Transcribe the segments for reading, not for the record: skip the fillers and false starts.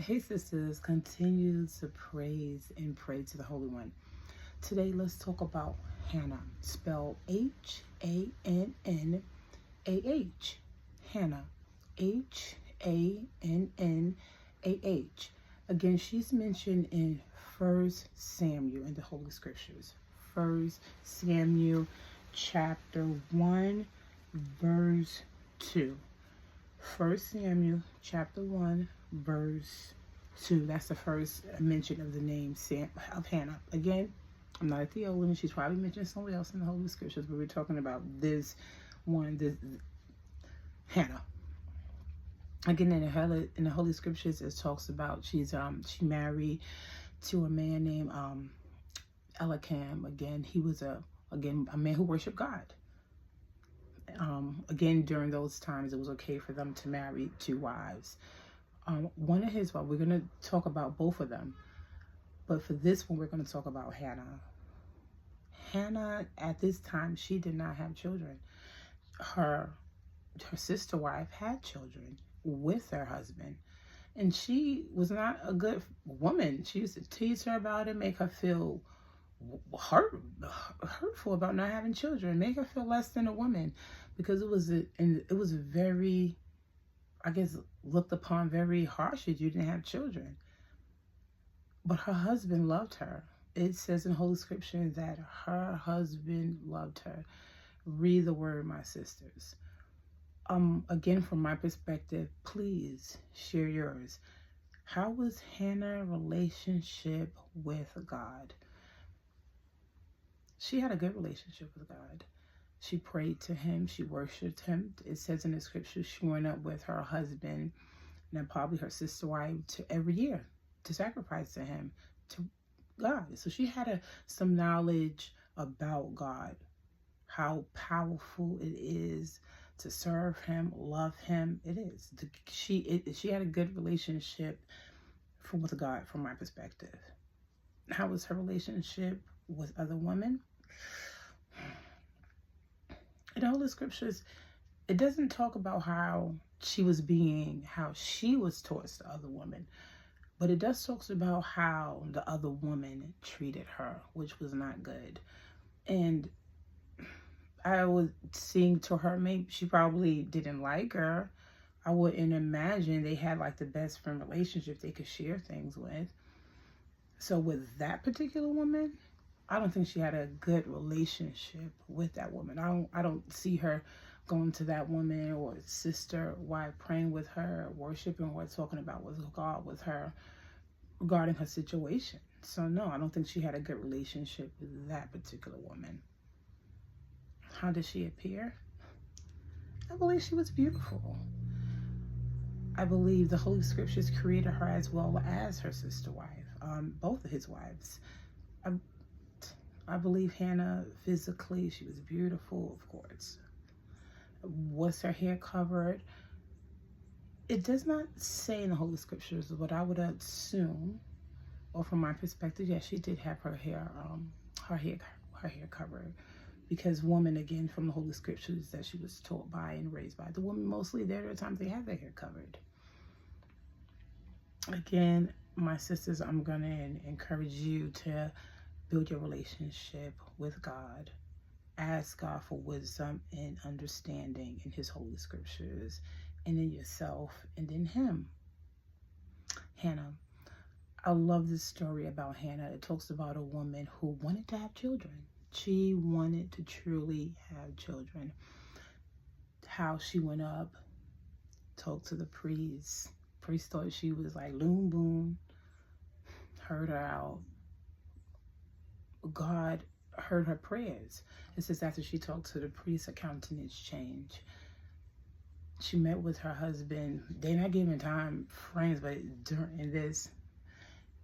Hey sisters, continue to praise and pray to the Holy One. Today let's talk about Hannah, spelled Hannah. Hannah, Hannah. Again, she's mentioned in First Samuel in the Holy Scriptures. First Samuel chapter 1 verse 2. First Samuel chapter 1 verse 2. That's the first mention of the name of Hannah. Again, I'm not a theologian. She's probably mentioned somebody else in the Holy Scriptures, but we're talking about this one, this Hannah. Again, in the Holy Scriptures, it talks about she married to a man named Elikam. Again, he was a man who worshiped God. Again, during those times, it was okay for them to marry two wives. One of his wives, we're going to talk about both of them. But for this one, we're going to talk about Hannah. Hannah, at this time, she did not have children. Her sister wife had children with her husband. And she was not a good woman. She used to tease her about it, make her feel hurtful about not having children, make her feel less than a woman, because it was very, I guess, looked upon very harsh if you didn't have children. But her husband loved her. It says in Holy Scripture that her husband loved her. Read the word, my sisters. Again, from my perspective, please share yours. How was Hannah's relationship with God? She had a good relationship with God. She prayed to him. She worshiped him. It says in the scripture she went up with her husband and probably her sister wife every year to sacrifice to him, to God. So she had some knowledge about God, how powerful it is to serve him, love him. It is. She had a good relationship with God, from my perspective. How was her relationship with other women? In all the scriptures, it doesn't talk about how she was towards the other woman, but it does talk about how the other woman treated her, which was not good. And I was seeing to her, maybe she probably didn't like her. I wouldn't imagine they had like the best friend relationship they could share things with. So with that particular woman, I don't think she had a good relationship with that woman. I don't see her going to that woman or sister wife, praying with her, worshiping or talking about with God with her regarding her situation. So no, I don't think she had a good relationship with that particular woman. How did she appear? I believe she was beautiful. I believe the Holy Scriptures created her as well as her sister wife, both of his wives. I believe Hannah, physically, she was beautiful, of course. Was her hair covered? It does not say in the Holy Scriptures, but I would assume, or from my perspective, yes, she did have her hair covered. Because woman, again, from the Holy Scriptures that she was taught by and raised by, the woman mostly, there are times they have their hair covered. Again, my sisters, I'm going to encourage you to build your relationship with God. Ask God for wisdom and understanding in his Holy Scriptures, and in yourself, and in him. Hannah. I love this story about Hannah. It talks about a woman who wanted to have children. She wanted to truly have children. How she went up, talked to the priest. Priest thought she was like loom boom, heard her out. God heard her prayers. It says after she talked to the priest, her countenance changed. She met with her husband. They're not giving time frames, but during this,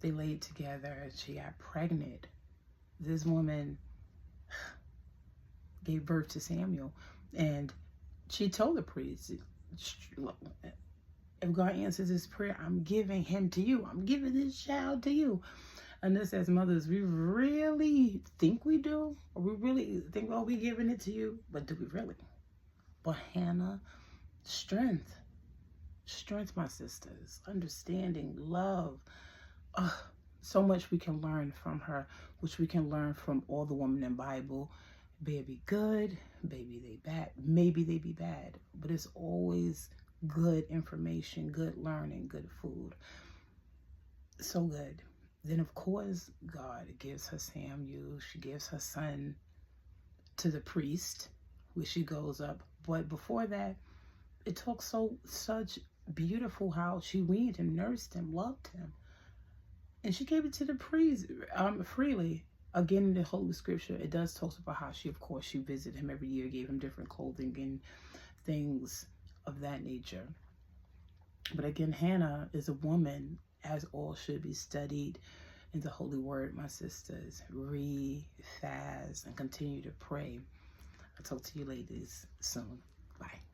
they laid together. She got pregnant. This woman gave birth to Samuel, and she told the priest, if God answers this prayer, I'm giving him to you. I'm giving this child to you. And this, as mothers, we really think we do, or we really think, oh, we're giving it to you, but do we really? But Hannah, strength. Strength, my sisters. Understanding, love. Ugh, so much we can learn from her, which we can learn from all the women in the Bible. Baby good, baby they bad, maybe they be bad, but it's always good information, good learning, good food. So good. Then of course God gives her Samuel. She gives her son to the priest, where she goes up. But before that, it talks such beautiful how she weaned him, nursed him, loved him, and she gave it to the priest freely. Again, in the Holy Scripture, it does talk about how she, of course, she visited him every year, gave him different clothing and things of that nature. But again, Hannah is a woman, as all should be studied in the Holy Word, my sisters. Read, fast, and continue to pray. I'll talk to you ladies soon. Bye.